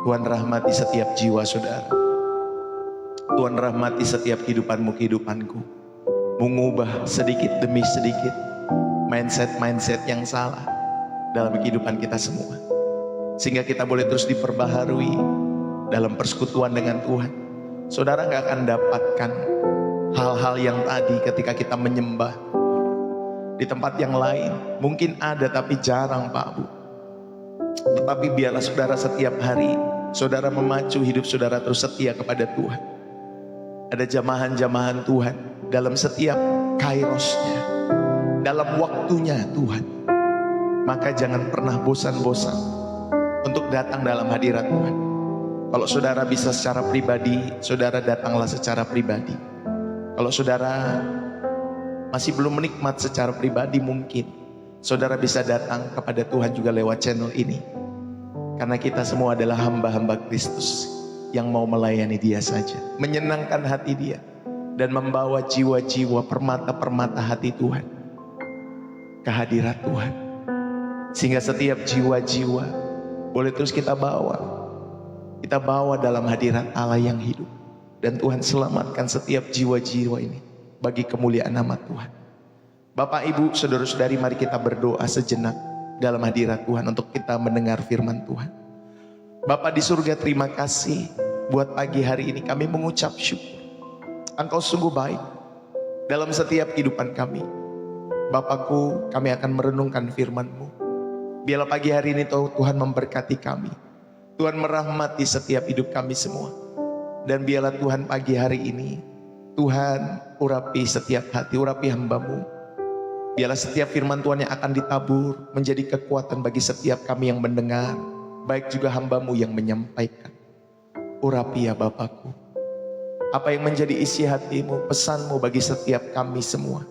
Tuhan rahmati setiap jiwa saudara. Tuhan rahmati setiap kehidupanmu, kehidupanku. Mengubah sedikit demi sedikit mindset yang salah dalam kehidupan kita semua. Sehingga kita boleh terus diperbaharui dalam persekutuan dengan Tuhan. Saudara gak akan dapatkan hal-hal yang tadi ketika kita menyembah di tempat yang lain. Mungkin ada tapi jarang Pak Bu. Tetapi biarlah saudara setiap hari saudara memacu hidup saudara terus setia kepada Tuhan. Ada jamahan-jamahan Tuhan dalam setiap kairosnya, dalam waktunya Tuhan. Maka jangan pernah bosan-bosan untuk datang dalam hadirat Tuhan. Kalau saudara bisa secara pribadi, saudara datanglah secara pribadi. Kalau saudara masih belum menikmat secara pribadi, mungkin saudara bisa datang kepada Tuhan juga lewat channel ini. Karena kita semua adalah hamba-hamba Kristus yang mau melayani Dia saja, menyenangkan hati Dia, dan membawa jiwa-jiwa permata-permata hati Tuhan ke hadirat Tuhan. Sehingga setiap jiwa-jiwa boleh terus kita bawa dalam hadirat Allah yang hidup. Dan Tuhan selamatkan setiap jiwa-jiwa ini bagi kemuliaan nama Tuhan. Bapak, Ibu, saudara-saudari, mari kita berdoa sejenak dalam hadirat Tuhan untuk kita mendengar firman Tuhan. Bapa di surga, terima kasih buat pagi hari ini. Kami mengucap syukur. Engkau sungguh baik dalam setiap kehidupan kami. Bapakku, kami akan merenungkan firman-Mu. Biarlah pagi hari ini Tuhan memberkati kami. Tuhan merahmati setiap hidup kami semua. Dan biarlah Tuhan pagi hari ini, Tuhan urapi setiap hati, urapi hamba-Mu. Biarlah setiap firman Tuhan yang akan ditabur menjadi kekuatan bagi setiap kami yang mendengar, baik juga hamba-Mu yang menyampaikan. Urapi ya Bapakku, apa yang menjadi isi hati-Mu, pesan-Mu bagi setiap kami semua.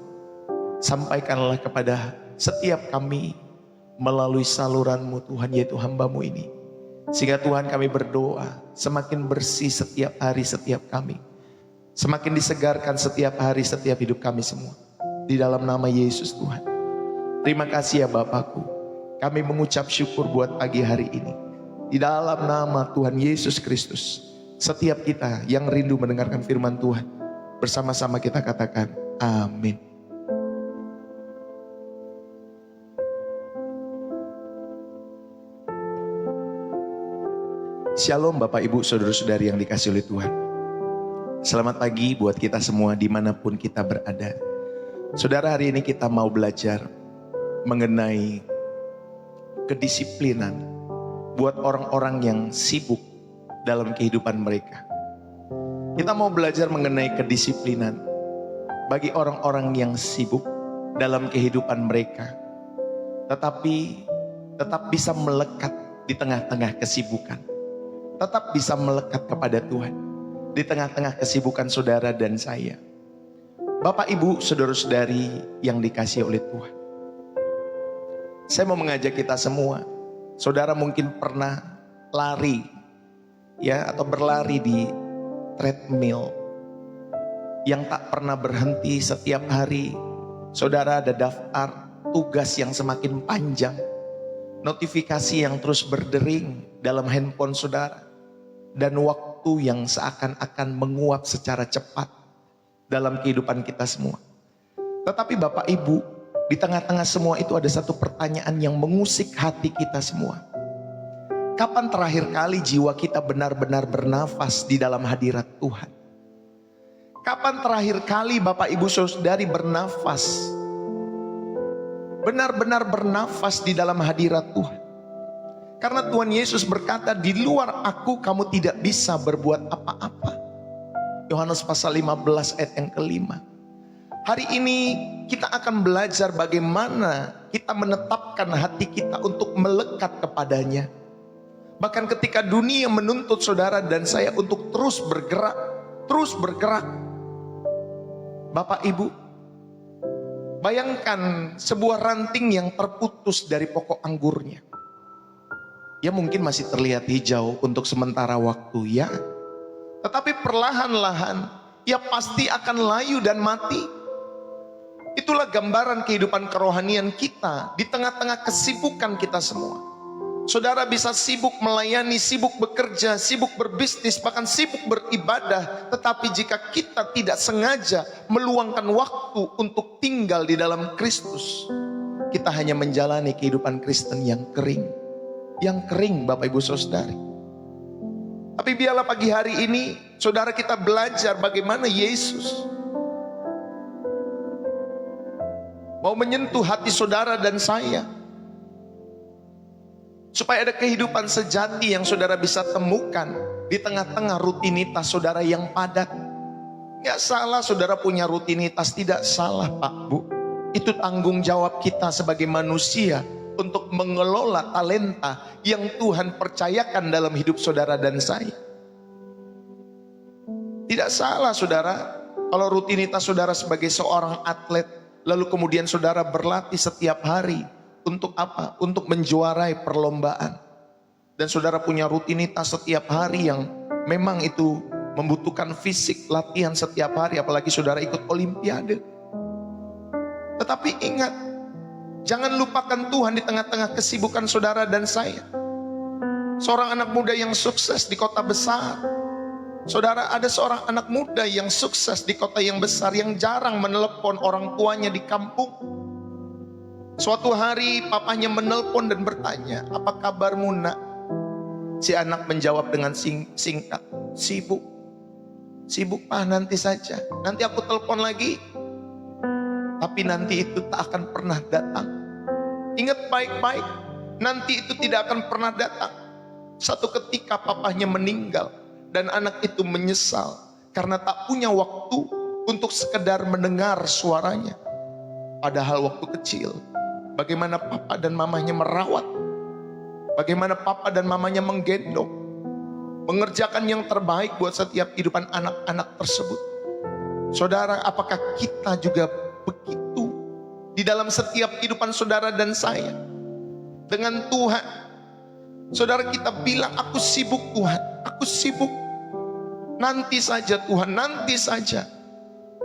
Sampaikanlah kepada setiap kami melalui saluran-Mu Tuhan, yaitu hamba-Mu ini. Sehingga Tuhan kami berdoa, semakin bersih setiap hari setiap kami. Semakin disegarkan setiap hari setiap hidup kami semua. Di dalam nama Yesus Tuhan. Terima kasih ya Bapakku. Kami mengucap syukur buat pagi hari ini. Di dalam nama Tuhan Yesus Kristus. Setiap kita yang rindu mendengarkan firman Tuhan, bersama-sama kita katakan amin. Shalom Bapak Ibu saudara-saudari yang dikasihi oleh Tuhan. Selamat pagi buat kita semua dimanapun kita berada. Saudara, hari ini kita mau belajar mengenai kedisiplinan buat orang-orang yang sibuk dalam kehidupan mereka. Kita mau belajar mengenai kedisiplinan bagi orang-orang yang sibuk dalam kehidupan mereka, tetapi tetap bisa melekat di tengah-tengah kesibukan. Tetap bisa melekat kepada Tuhan di tengah-tengah kesibukan saudara dan saya. Bapak, Ibu, saudara-saudari yang dikasihi oleh Tuhan. Saya mau mengajak kita semua. Saudara mungkin pernah lari ya, atau berlari di treadmill yang tak pernah berhenti setiap hari. Saudara ada daftar tugas yang semakin panjang, notifikasi yang terus berdering dalam handphone saudara, dan waktu yang seakan-akan menguap secara cepat dalam kehidupan kita semua. Tetapi Bapak Ibu, di tengah-tengah semua itu ada satu pertanyaan yang mengusik hati kita semua. Kapan terakhir kali jiwa kita benar-benar bernafas di dalam hadirat Tuhan? Kapan terakhir kali Bapak Ibu saudari bernafas, benar-benar bernafas di dalam hadirat Tuhan? Karena Tuhan Yesus berkata, di luar aku kamu tidak bisa berbuat apa-apa. Yohanes pasal 15 ayat yang kelima. Hari ini kita akan belajar bagaimana kita menetapkan hati kita untuk melekat kepadanya. Bahkan ketika dunia menuntut saudara dan saya untuk terus bergerak. Bapak Ibu, bayangkan sebuah ranting yang terputus dari pokok anggurnya. Ya mungkin masih terlihat hijau untuk sementara waktu ya. Tetapi perlahan-lahan ia pasti akan layu dan mati. Itulah gambaran kehidupan kerohanian kita di tengah-tengah kesibukan kita semua. Saudara bisa sibuk melayani, sibuk bekerja, sibuk berbisnis, bahkan sibuk beribadah. Tetapi jika kita tidak sengaja meluangkan waktu untuk tinggal di dalam Kristus, kita hanya menjalani kehidupan Kristen yang kering. Yang kering, Bapak Ibu Saudari. Tapi biarlah pagi hari ini saudara kita belajar bagaimana Yesus mau menyentuh hati saudara dan saya, supaya ada kehidupan sejati yang saudara bisa temukan di tengah-tengah rutinitas saudara yang padat. Gak salah saudara punya rutinitas, tidak salah Pak Bu. Itu tanggung jawab kita sebagai manusia untuk mengelola talenta yang Tuhan percayakan dalam hidup saudara dan saya. Tidak salah saudara kalau rutinitas saudara sebagai seorang atlet, lalu kemudian saudara berlatih setiap hari. Untuk apa? Untuk menjuarai perlombaan. Dan saudara punya rutinitas setiap hari yang memang itu membutuhkan fisik, latihan setiap hari, apalagi saudara ikut olimpiade. Tetapi ingat, jangan lupakan Tuhan di tengah-tengah kesibukan saudara dan saya. Seorang anak muda yang sukses di kota besar. Saudara, ada seorang anak muda yang sukses di kota yang besar, yang jarang menelepon orang tuanya di kampung. Suatu hari papanya menelpon dan bertanya, "Apa kabarmu nak?" Si anak menjawab dengan singkat, "Sibuk. Sibuk Pak, nanti saja. Nanti aku telepon lagi." Tapi nanti itu tak akan pernah datang. Ingat baik-baik, nanti itu tidak akan pernah datang. Satu ketika papahnya meninggal dan anak itu menyesal karena tak punya waktu untuk sekedar mendengar suaranya. Padahal waktu kecil, bagaimana papa dan mamanya merawat, bagaimana papa dan mamanya menggendong, mengerjakan yang terbaik buat setiap kehidupan anak-anak tersebut. Saudara, apakah kita juga begitu di dalam setiap kehidupan saudara dan saya dengan Tuhan? Saudara, kita bilang, "Aku sibuk Tuhan, aku sibuk. Nanti saja Tuhan, nanti saja."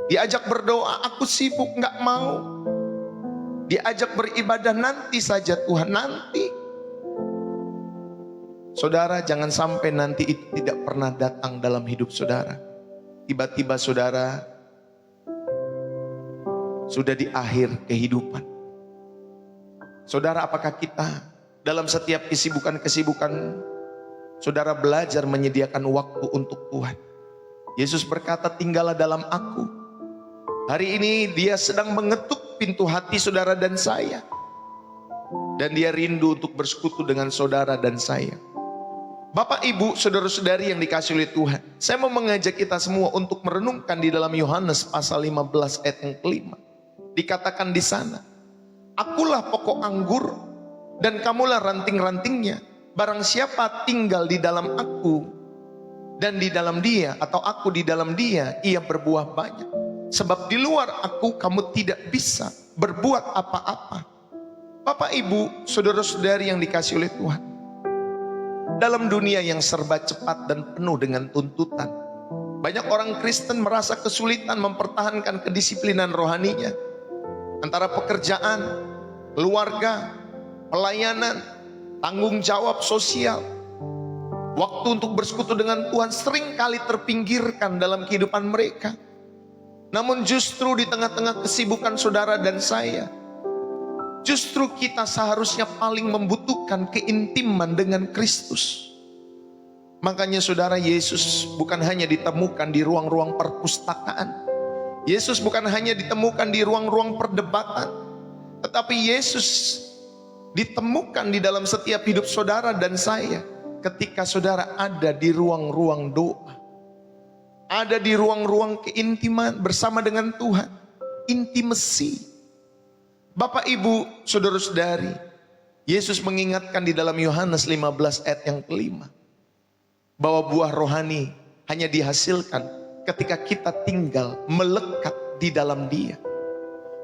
Diajak berdoa, "Aku sibuk, gak mau." Diajak beribadah, "Nanti saja Tuhan, nanti." Saudara, jangan sampai nanti itu tidak pernah datang dalam hidup saudara. Tiba-tiba saudara sudah di akhir kehidupan. Saudara, apakah kita dalam setiap kesibukan-kesibukan saudara belajar menyediakan waktu untuk Tuhan? Yesus berkata, "Tinggallah dalam aku." Hari ini dia sedang mengetuk pintu hati saudara dan saya. Dan dia rindu untuk bersekutu dengan saudara dan saya. Bapak, Ibu, saudara-saudari yang dikasihi oleh Tuhan, saya mau mengajak kita semua untuk merenungkan di dalam Yohanes pasal 15 ayat yang kelima. Dikatakan di sana, "Akulah pokok anggur dan kamulah ranting-rantingnya. Barang siapa tinggal di dalam aku dan di dalam dia, atau aku di dalam dia, ia berbuah banyak. Sebab di luar aku kamu tidak bisa berbuat apa-apa." Bapak, Ibu, saudara-saudari yang dikasihi oleh Tuhan, dalam dunia yang serba cepat dan penuh dengan tuntutan, banyak orang Kristen merasa kesulitan mempertahankan kedisiplinan rohaninya. Antara pekerjaan, keluarga, pelayanan, tanggung jawab sosial, waktu untuk bersekutu dengan Tuhan seringkali terpinggirkan dalam kehidupan mereka. Namun justru di tengah-tengah kesibukan saudara dan saya, justru kita seharusnya paling membutuhkan keintiman dengan Kristus. Makanya saudara, Yesus bukan hanya ditemukan di ruang-ruang perpustakaan. Yesus bukan hanya ditemukan di ruang-ruang perdebatan. Tetapi Yesus ditemukan di dalam setiap hidup saudara dan saya ketika saudara ada di ruang-ruang doa, ada di ruang-ruang keintiman bersama dengan Tuhan. Intimacy. Bapak, Ibu, saudara-saudari, Yesus mengingatkan di dalam Yohanes 15 ayat yang kelima, bahwa buah rohani hanya dihasilkan ketika kita tinggal melekat di dalam Dia.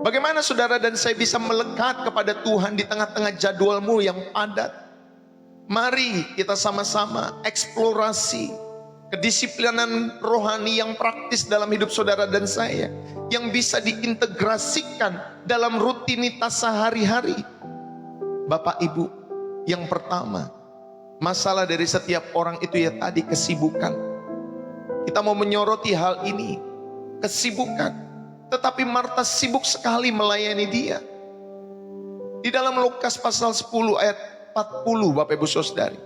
Bagaimana saudara dan saya bisa melekat kepada Tuhan di tengah-tengah jadwalmu yang padat? Mari kita sama-sama eksplorasi kedisiplinan rohani yang praktis dalam hidup saudara dan saya, yang bisa diintegrasikan dalam rutinitas sehari-hari. Bapak, Ibu, Yang pertama, masalah dari setiap orang itu ya tadi kesibukan. Kita mau menyoroti hal ini, kesibukan. Tetapi Marta sibuk sekali melayani dia. Di dalam Lukas pasal 10 ayat 40 Bapak Ibu Saudari,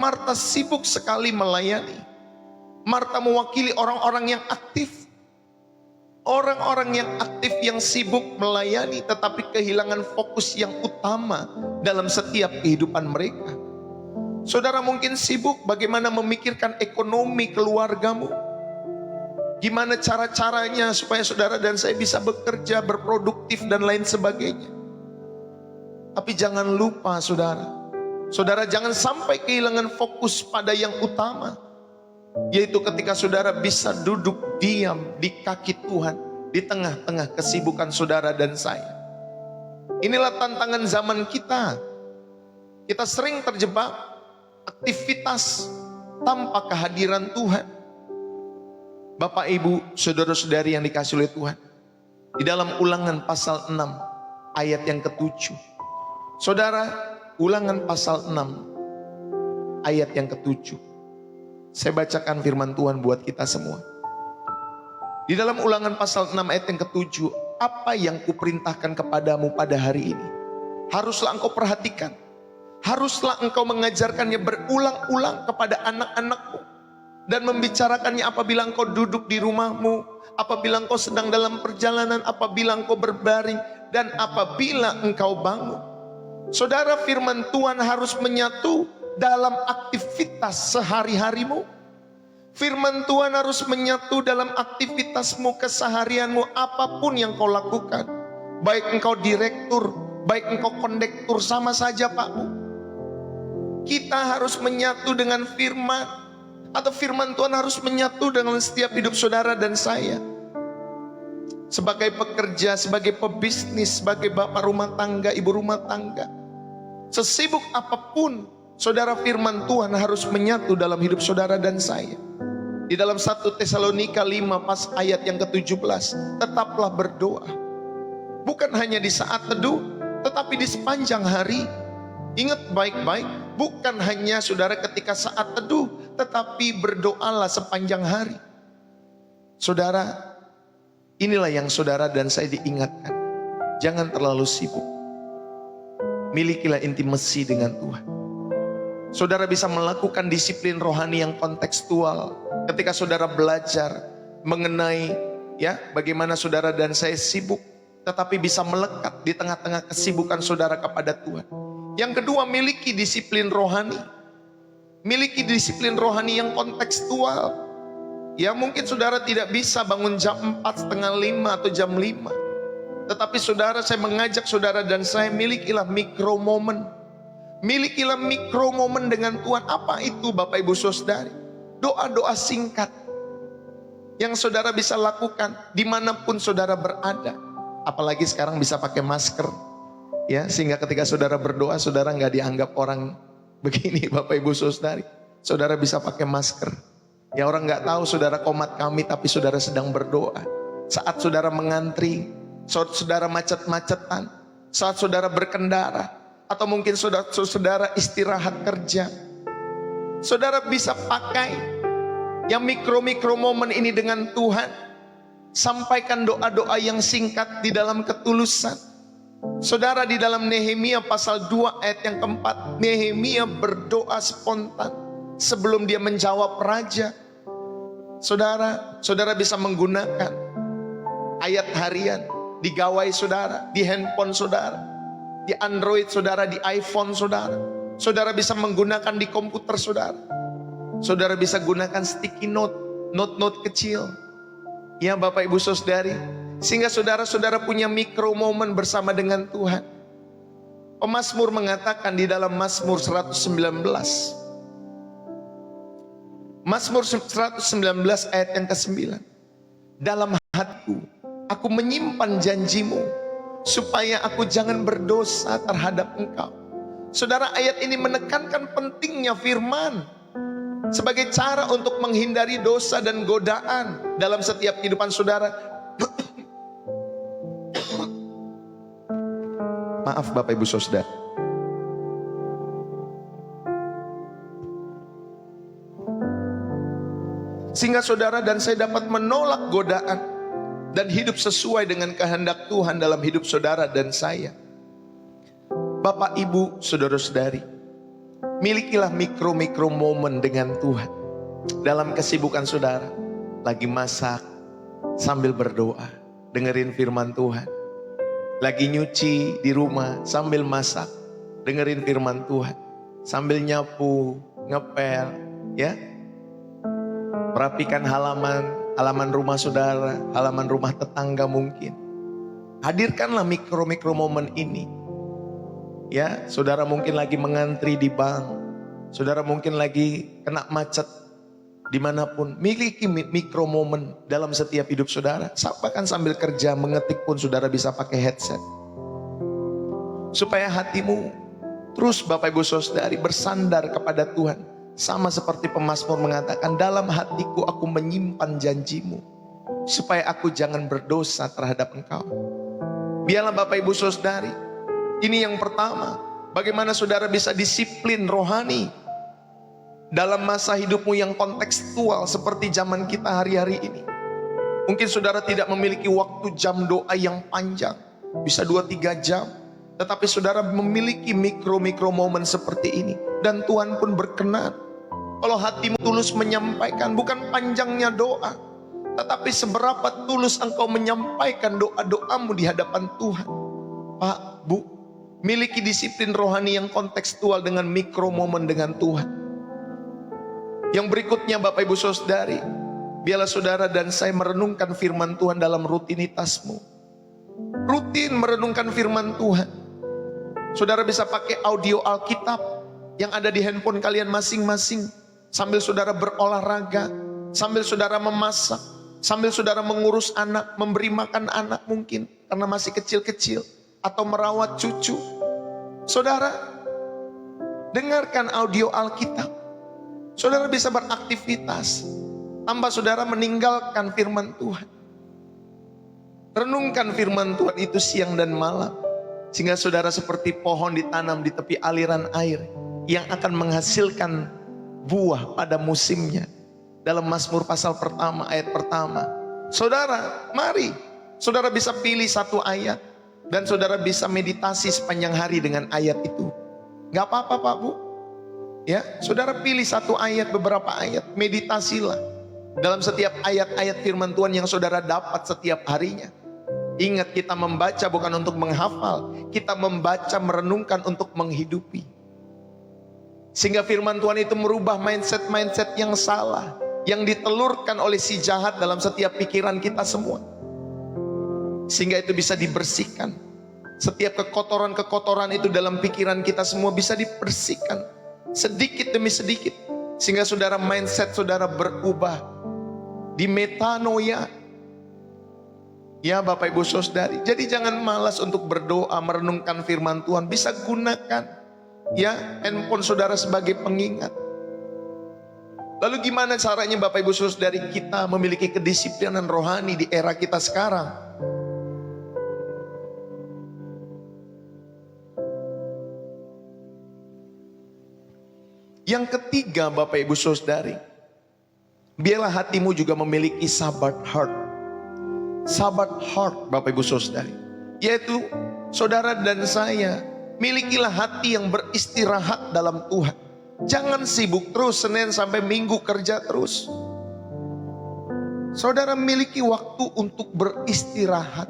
Marta sibuk sekali melayani. Marta mewakili orang-orang yang aktif. Orang-orang yang aktif yang sibuk melayani tetapi kehilangan fokus yang utama dalam setiap kehidupan mereka. Saudara mungkin sibuk bagaimana memikirkan ekonomi keluargamu. Gimana cara-caranya supaya saudara dan saya bisa bekerja, berproduktif dan lain sebagainya. Tapi jangan lupa saudara jangan sampai kehilangan fokus pada yang utama. Yaitu ketika saudara bisa duduk diam di kaki Tuhan di tengah-tengah kesibukan saudara dan saya. Inilah tantangan zaman kita. Kita sering terjebak aktivitas tanpa kehadiran Tuhan. Bapak Ibu, saudara-saudari yang dikasihi oleh Tuhan, di dalam Ulangan pasal 6 ayat yang ke-7. Saudara, Ulangan pasal 6 ayat yang ke-7. Saya bacakan firman Tuhan buat kita semua. Di dalam Ulangan pasal 6 ayat yang ke-7, apa yang kuperintahkan kepadamu pada hari ini, haruslah engkau perhatikan. Haruslah engkau mengajarkannya berulang-ulang kepada anak-anakmu. Dan membicarakannya apabila engkau duduk di rumahmu, apabila engkau sedang dalam perjalanan, apabila engkau berbaring, dan apabila engkau bangun. Saudara, firman Tuhan harus menyatu dalam aktivitas sehari-harimu. Firman Tuhan harus menyatu dalam aktivitasmu, keseharianmu, apapun yang kau lakukan. Baik engkau direktur, baik engkau kondektur, sama saja Pak Bu. Kita harus menyatu dengan firman. Atau firman Tuhan harus menyatu dengan setiap hidup saudara dan saya. Sebagai pekerja, sebagai pebisnis, sebagai bapak rumah tangga, ibu rumah tangga. Sesibuk apapun, saudara, firman Tuhan harus menyatu dalam hidup saudara dan saya. Di dalam 1 Tesalonika 5 pas ayat yang ke-17, tetaplah berdoa. Bukan hanya di saat teduh, tetapi di sepanjang hari. Ingat baik-baik, bukan hanya saudara ketika saat teduh, tetapi berdoalah sepanjang hari. Saudara, inilah yang saudara dan saya diingatkan. Jangan terlalu sibuk. Milikilah intimasi dengan Tuhan. Saudara bisa melakukan disiplin rohani yang kontekstual ketika saudara belajar mengenai bagaimana saudara dan saya sibuk, tetapi bisa melekat di tengah-tengah kesibukan saudara kepada Tuhan. Yang kedua, miliki disiplin rohani. Miliki disiplin rohani yang kontekstual. Ya mungkin saudara tidak bisa bangun jam 4, setengah 5 atau jam 5. Tetapi saudara, saya mengajak saudara dan saya, milikilah mikro momen. Milikilah mikro momen dengan Tuhan. Apa itu Bapak Ibu Saudari? Doa-doa singkat yang saudara bisa lakukan dimanapun saudara berada. Apalagi sekarang bisa pakai masker. Ya, sehingga ketika saudara berdoa, saudara nggak dianggap orang begini, Bapak Ibu Saudari. Saudara bisa pakai masker. Ya, orang nggak tahu saudara komat kami, tapi saudara sedang berdoa. Saat saudara mengantri, saat saudara macet-macetan, saat saudara berkendara, atau mungkin saudara istirahat kerja, saudara bisa pakai yang mikro-mikro momen ini dengan Tuhan. Sampaikan doa-doa yang singkat di dalam ketulusan. Saudara, di dalam Nehemia pasal 2 ayat yang keempat, Nehemia berdoa spontan sebelum dia menjawab raja. Saudara bisa menggunakan ayat harian di gawai saudara, di handphone saudara, di Android saudara, di iPhone saudara. Saudara bisa menggunakan di komputer saudara. Saudara bisa gunakan sticky note kecil. Ya Bapak Ibu Saudari, sehingga saudara-saudara punya mikro momen bersama dengan Tuhan. Pemazmur mengatakan di dalam Mazmur 119. Mazmur 119 ayat yang ke-9. Dalam hatiku, aku menyimpan janjimu, supaya aku jangan berdosa terhadap engkau. Saudara, ayat ini menekankan pentingnya firman sebagai cara untuk menghindari dosa dan godaan dalam setiap kehidupan saudara. Maaf Bapak Ibu Saudara. Sehingga saudara dan saya dapat menolak godaan dan hidup sesuai dengan kehendak Tuhan dalam hidup saudara dan saya. Bapak, Ibu, saudara-saudari, milikilah mikro-mikro momen dengan Tuhan. Dalam kesibukan saudara, lagi masak, sambil berdoa, dengerin firman Tuhan. Lagi nyuci di rumah, sambil masak, dengerin firman Tuhan. Sambil nyapu, ngepel, ya. Merapikan halaman rumah saudara, halaman rumah tetangga mungkin. Hadirkanlah mikro-mikro momen ini. Ya, saudara mungkin lagi mengantri di bank. Saudara mungkin lagi kena macet dimanapun. Miliki mikro momen dalam setiap hidup saudara. Bahkan sambil kerja mengetik pun saudara bisa pakai headset. Supaya hatimu terus Bapak Ibu Saudari bersandar kepada Tuhan. Sama seperti pemazmur mengatakan, dalam hatiku aku menyimpan janjimu, supaya aku jangan berdosa terhadap engkau. Biarlah Bapak Ibu Saudari, ini yang pertama, bagaimana saudara bisa disiplin rohani dalam masa hidupmu yang kontekstual seperti zaman kita hari-hari ini. Mungkin saudara tidak memiliki waktu jam doa yang panjang, bisa 2-3 jam. Tetapi saudara memiliki mikro-mikro momen seperti ini. Dan Tuhan pun berkenan kalau hatimu tulus menyampaikan, bukan panjangnya doa, tetapi seberapa tulus engkau menyampaikan doa-doamu di hadapan Tuhan. Pak, Bu, miliki disiplin rohani yang kontekstual dengan mikro momen dengan Tuhan. Yang berikutnya Bapak Ibu Saudari, biarlah saudara dan saya merenungkan firman Tuhan dalam rutinitasmu. Rutin merenungkan firman Tuhan. Saudara bisa pakai audio Alkitab yang ada di handphone kalian masing-masing. Sambil saudara berolahraga, sambil saudara memasak, sambil saudara mengurus anak, memberi makan anak mungkin karena masih kecil-kecil, atau merawat cucu. Saudara, dengarkan audio Alkitab. Saudara bisa beraktivitas tanpa saudara meninggalkan firman Tuhan. Renungkan firman Tuhan itu siang dan malam, sehingga saudara seperti pohon ditanam di tepi aliran air yang akan menghasilkan buah pada musimnya. Dalam Mazmur pasal pertama ayat pertama. Saudara, mari saudara bisa pilih satu ayat dan saudara bisa meditasi sepanjang hari dengan ayat itu. Gak apa-apa Pak Bu. Ya, saudara pilih satu ayat, beberapa ayat, meditasilah dalam setiap ayat-ayat firman Tuhan yang saudara dapat setiap harinya. Ingat, kita membaca bukan untuk menghafal, kita membaca merenungkan untuk menghidupi. Sehingga firman Tuhan itu merubah mindset-mindset yang salah, yang ditelurkan oleh si jahat dalam setiap pikiran kita semua. Sehingga itu bisa dibersihkan. Setiap kekotoran-kekotoran itu dalam pikiran kita semua bisa dibersihkan. Sedikit demi sedikit. Sehingga saudara mindset saudara berubah. Di metanoia. Ya Bapak Ibu Saudari. Jadi jangan malas untuk berdoa, merenungkan firman Tuhan. Bisa gunakan ya handphone saudara sebagai pengingat. Lalu gimana caranya Bapak Ibu Saudari kita memiliki kedisiplinan rohani di era kita sekarang? Yang ketiga Bapak Ibu Saudari, biarlah hatimu juga memiliki Sabbath heart. Sabbath heart Bapak Ibu Saudari, yaitu saudara dan saya milikilah hati yang beristirahat dalam Tuhan. Jangan sibuk terus Senin sampai Minggu kerja terus. Saudara miliki waktu untuk beristirahat.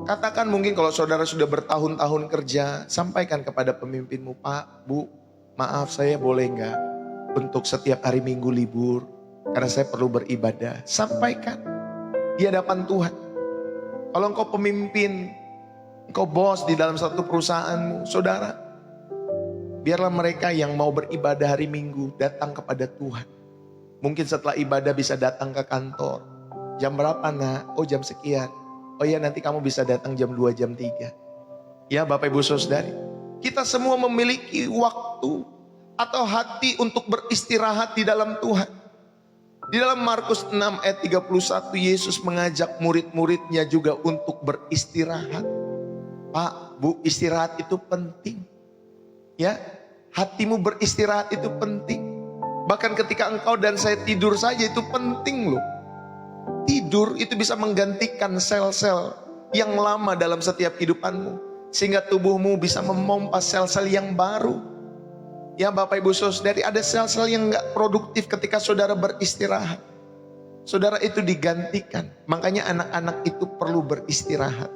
Katakan mungkin kalau saudara sudah bertahun-tahun kerja, sampaikan kepada pemimpinmu, Pak, Bu, maaf saya boleh nggak untuk setiap hari Minggu libur karena saya perlu beribadah. Sampaikan di hadapan Tuhan. Kalau engkau pemimpin, engkau bos di dalam satu perusahaanmu, saudara, biarlah mereka yang mau beribadah hari Minggu datang kepada Tuhan. Mungkin setelah ibadah bisa datang ke kantor. Jam berapa nak? Oh jam sekian. Oh ya nanti kamu bisa datang jam 2, jam 3. Ya Bapak Ibu Saudari, kita semua memiliki waktu atau hati untuk beristirahat di dalam Tuhan. Di dalam Markus 6 ayat 31, Yesus mengajak murid-muridnya juga untuk beristirahat. Pak, Bu, istirahat itu penting. Ya, hatimu beristirahat itu penting. Bahkan ketika engkau dan saya tidur saja itu penting loh. Tidur itu bisa menggantikan sel-sel yang lama dalam setiap kehidupanmu. Sehingga tubuhmu bisa memompa sel-sel yang baru. Ya Bapak Ibu Saudari, ada sel-sel yang gak produktif ketika saudara beristirahat. Saudara itu digantikan. Makanya anak-anak itu perlu beristirahat.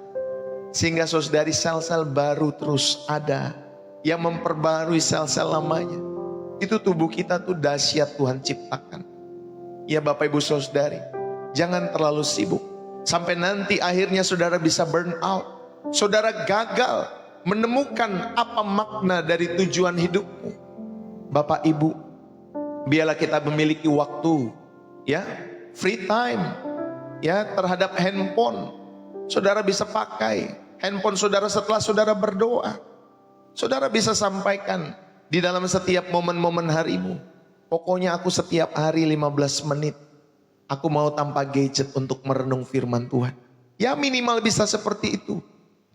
Sehingga saudari sel-sel baru terus ada. Yang memperbarui sel-sel lamanya. Itu tubuh kita tuh dahsyat Tuhan ciptakan. Ya Bapak Ibu Saudari, jangan terlalu sibuk. Sampai nanti akhirnya saudara bisa burn out. Saudara gagal menemukan apa makna dari tujuan hidupmu. Bapak Ibu, biarlah kita memiliki waktu, ya, free time, ya, terhadap handphone. Saudara bisa pakai handphone saudara setelah saudara berdoa. Saudara bisa sampaikan di dalam setiap momen-momen harimu. Pokoknya aku setiap hari 15 menit, aku mau tanpa gadget untuk merenung firman Tuhan. Ya minimal bisa seperti itu.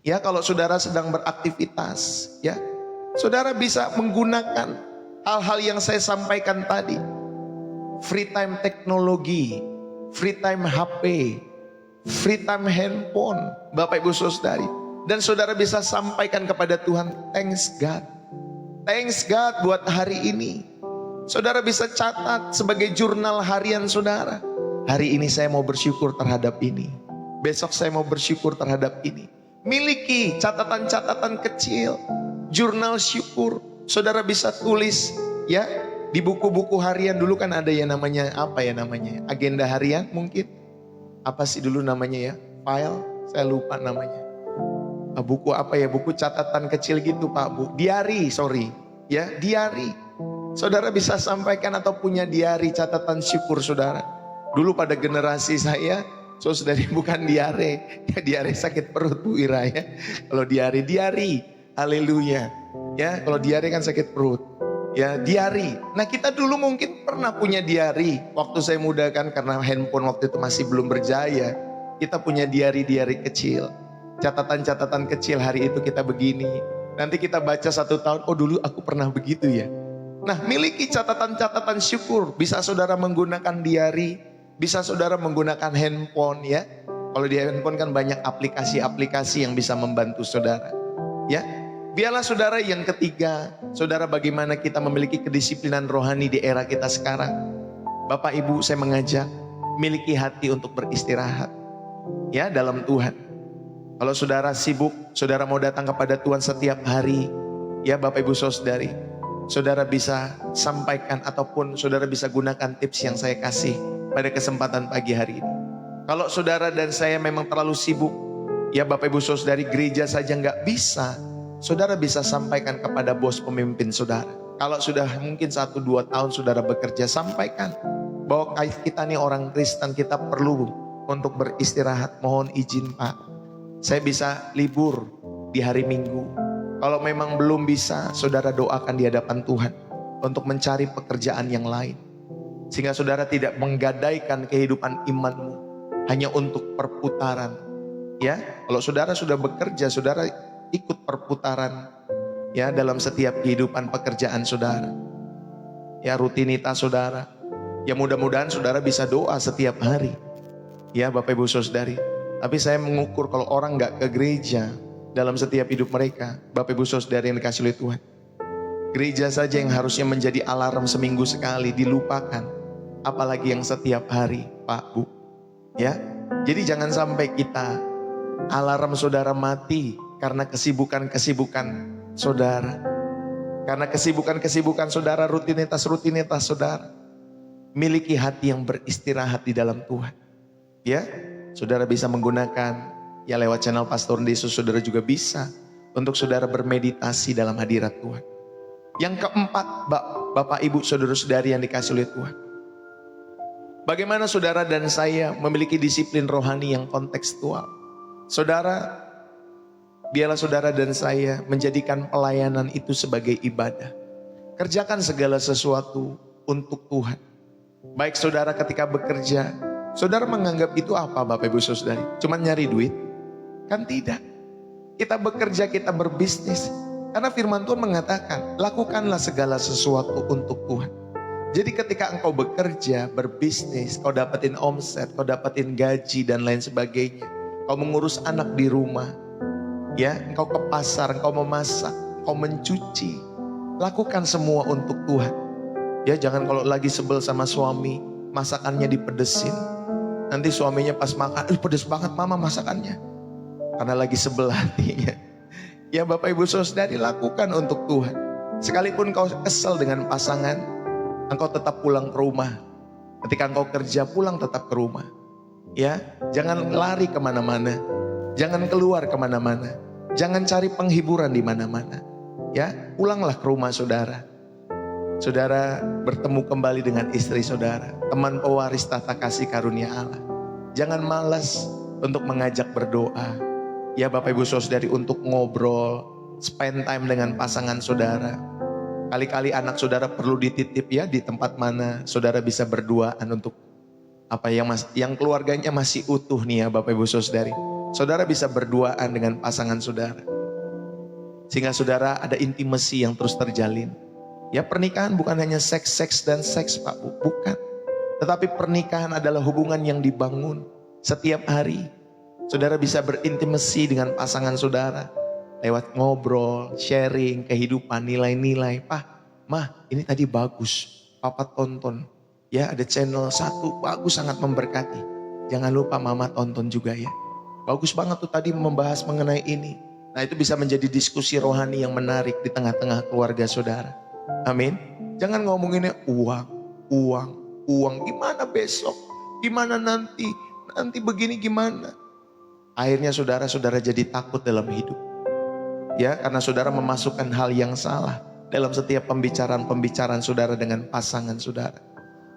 Ya kalau saudara sedang beraktivitas, ya saudara bisa menggunakan hal-hal yang saya sampaikan tadi. Free time teknologi, free time HP, free time handphone, Bapak Ibu Saudari. Dan saudara bisa sampaikan kepada Tuhan, thanks God. Thanks God buat hari ini. Saudara bisa catat sebagai jurnal harian saudara. Hari ini saya mau bersyukur terhadap ini. Besok saya mau bersyukur terhadap ini. Miliki catatan-catatan kecil, jurnal syukur. Saudara bisa tulis, ya, di buku-buku harian. Dulu kan ada yang namanya, apa ya namanya, agenda harian mungkin. Apa sih dulu namanya ya, file, saya lupa namanya. Buku apa ya, buku catatan kecil gitu Pak Bu. Diary, sorry. Ya, diary. Saudara bisa sampaikan atau punya diary catatan syukur saudara. Dulu pada generasi saya, saudari bukan diare. Ya diare sakit perut Bu Ira ya. Kalau diary, haleluya. Ya, kalau diare kan sakit perut. Ya, diary. Nah kita dulu mungkin pernah punya diary. Waktu saya muda kan, karena handphone waktu itu masih belum berjaya. Kita punya diary kecil. Catatan-catatan kecil, hari itu kita begini. Nanti kita baca 1 tahun, oh dulu aku pernah begitu ya. Nah miliki catatan-catatan syukur. Bisa saudara menggunakan diary, bisa saudara menggunakan handphone ya. Kalau di handphone kan banyak aplikasi-aplikasi yang bisa membantu saudara. Ya, biarlah saudara yang ketiga, saudara bagaimana kita memiliki kedisiplinan rohani di era kita sekarang. Bapak Ibu saya mengajak, miliki hati untuk beristirahat. Ya dalam Tuhan. Kalau saudara sibuk, saudara mau datang kepada Tuhan setiap hari, ya Bapak Ibu Saudari, saudara bisa sampaikan ataupun saudara bisa gunakan tips yang saya kasih pada kesempatan pagi hari ini. Kalau saudara dan saya memang terlalu sibuk, ya Bapak Ibu Saudari, gereja saja nggak bisa, saudara bisa sampaikan kepada bos pemimpin saudara. Kalau sudah mungkin 1-2 tahun saudara bekerja, sampaikan bahwa kita nih orang Kristen, kita perlu untuk beristirahat. Mohon izin Pak, saya bisa libur di hari Minggu. Kalau memang belum bisa, saudara doakan di hadapan Tuhan untuk mencari pekerjaan yang lain. Sehingga saudara tidak menggadaikan kehidupan imanmu hanya untuk perputaran. Ya, kalau saudara sudah bekerja, saudara ikut perputaran ya dalam setiap kehidupan pekerjaan saudara. Ya, rutinitas saudara. Ya mudah-mudahan saudara bisa doa setiap hari. Ya Bapak Ibu Saudari. Tapi saya mengukur kalau orang gak ke gereja dalam setiap hidup mereka, Bapak Ibu Saudari yang dikasih oleh Tuhan, gereja saja yang harusnya menjadi alarm seminggu sekali dilupakan, apalagi yang setiap hari Pak Bu. Ya, jadi jangan sampai kita alarm saudara mati karena kesibukan-kesibukan saudara, karena kesibukan-kesibukan saudara, rutinitas saudara. Miliki hati yang beristirahat di dalam Tuhan. Ya, saudara bisa menggunakan ya lewat channel Pastor Yesus, saudara juga bisa untuk saudara bermeditasi dalam hadirat Tuhan. Yang keempat, Bapak Ibu saudara-saudari yang dikasih oleh Tuhan, bagaimana saudara dan saya memiliki disiplin rohani yang kontekstual. Saudara, biarlah saudara dan saya menjadikan pelayanan itu sebagai ibadah. Kerjakan segala sesuatu untuk Tuhan. Baik saudara ketika bekerja, saudara menganggap itu apa Bapak Ibu Saudari? Cuman nyari duit? Kan tidak. Kita bekerja, kita berbisnis. Karena firman Tuhan mengatakan, lakukanlah segala sesuatu untuk Tuhan. Jadi ketika engkau bekerja, berbisnis, kau dapetin omset, kau dapetin gaji dan lain sebagainya. Kau mengurus anak di rumah, ya, engkau ke pasar, engkau memasak, engkau mencuci. Lakukan semua untuk Tuhan. Ya, jangan kalau lagi sebel sama suami, masakannya dipedesin. Nanti suaminya pas makan, pedes banget mama masakannya. Karena lagi sebel hatinya. Ya Bapak Ibu Saudari, lakukan untuk Tuhan. Sekalipun kau kesel dengan pasangan, engkau tetap pulang ke rumah. Ketika engkau kerja, pulang tetap ke rumah. Ya, jangan lari kemana-mana. Jangan keluar kemana-mana. Jangan cari penghiburan di mana-mana. Ya, pulanglah ke rumah saudara. Saudara bertemu kembali dengan istri saudara, teman pewaris tahta kasih karunia Allah. Jangan malas untuk mengajak berdoa. Ya Bapak Ibu Saudari, untuk ngobrol, spend time dengan pasangan saudara. Kali-kali anak saudara perlu dititip ya di tempat mana saudara bisa berduaan untuk apa yang keluarganya masih utuh nih ya Bapak Ibu Saudari. Saudara bisa berduaan dengan pasangan saudara. Sehingga saudara ada intimasi yang terus terjalin. Ya, pernikahan bukan hanya seks dan seks Pak Bu, bukan. Tetapi pernikahan adalah hubungan yang dibangun setiap hari. Saudara bisa berintimasi dengan pasangan saudara lewat ngobrol, sharing kehidupan, nilai-nilai. Pak, Mah, ini tadi bagus, Papa tonton. Ya, ada channel 1, bagus, sangat memberkati. Jangan lupa Mama tonton juga ya. Bagus banget tuh tadi membahas mengenai ini. Nah, itu bisa menjadi diskusi rohani yang menarik di tengah-tengah keluarga saudara. Amin. Jangan ngomonginnya uang. Gimana besok? Gimana nanti? Nanti begini gimana? Akhirnya saudara-saudara jadi takut dalam hidup. Ya, karena saudara memasukkan hal yang salah dalam setiap pembicaraan saudara dengan pasangan saudara.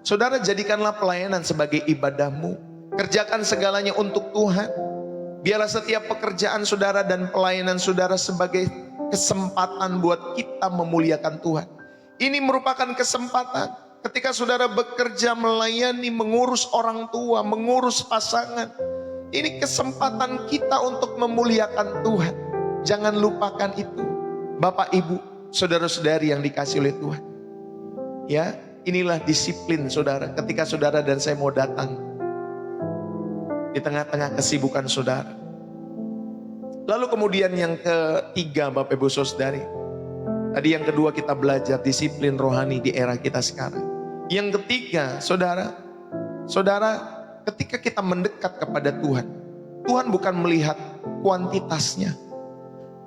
Saudara, jadikanlah pelayanan sebagai ibadahmu. Kerjakan segalanya untuk Tuhan. Biarlah setiap pekerjaan saudara dan pelayanan saudara sebagai kesempatan buat kita memuliakan Tuhan. Ini merupakan kesempatan ketika saudara bekerja, melayani, mengurus orang tua, mengurus pasangan. Ini kesempatan kita untuk memuliakan Tuhan. Jangan lupakan itu. Bapak, Ibu, saudara-saudari yang dikasih oleh Tuhan. Ya, inilah disiplin saudara. Ketika saudara dan saya mau datang di tengah-tengah kesibukan saudara. Lalu kemudian yang ketiga Bapak Ibu Saudari. Tadi yang kedua kita belajar disiplin rohani di era kita sekarang. Yang ketiga saudara, ketika kita mendekat kepada Tuhan, Tuhan bukan melihat kuantitasnya,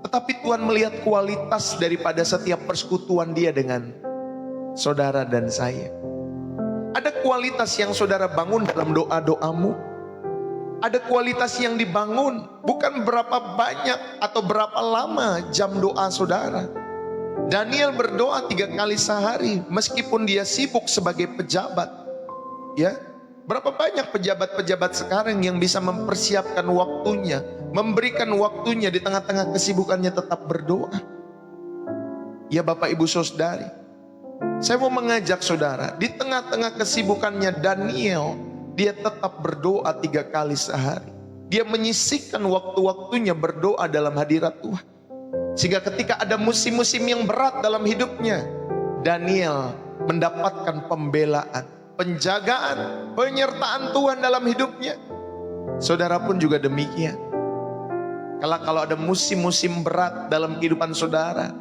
tetapi Tuhan melihat kualitas daripada setiap persekutuan Dia dengan saudara dan saya. Ada kualitas yang saudara bangun dalam doa-doamu. Ada kualitas yang dibangun, bukan berapa banyak atau berapa lama jam doa saudara. Daniel berdoa 3 kali sehari, meskipun dia sibuk sebagai pejabat. Ya, berapa banyak pejabat-pejabat sekarang yang bisa mempersiapkan waktunya, memberikan waktunya di tengah-tengah kesibukannya tetap berdoa. Ya Bapak Ibu Saudari, saya mau mengajak saudara, di tengah-tengah kesibukannya Daniel, dia tetap berdoa 3 kali sehari. Dia menyisihkan waktu-waktunya berdoa dalam hadirat Tuhan. Sehingga ketika ada musim-musim yang berat dalam hidupnya, Daniel mendapatkan pembelaan, penjagaan, penyertaan Tuhan dalam hidupnya. Saudara pun juga demikian. Kalau ada musim-musim berat dalam kehidupan saudara,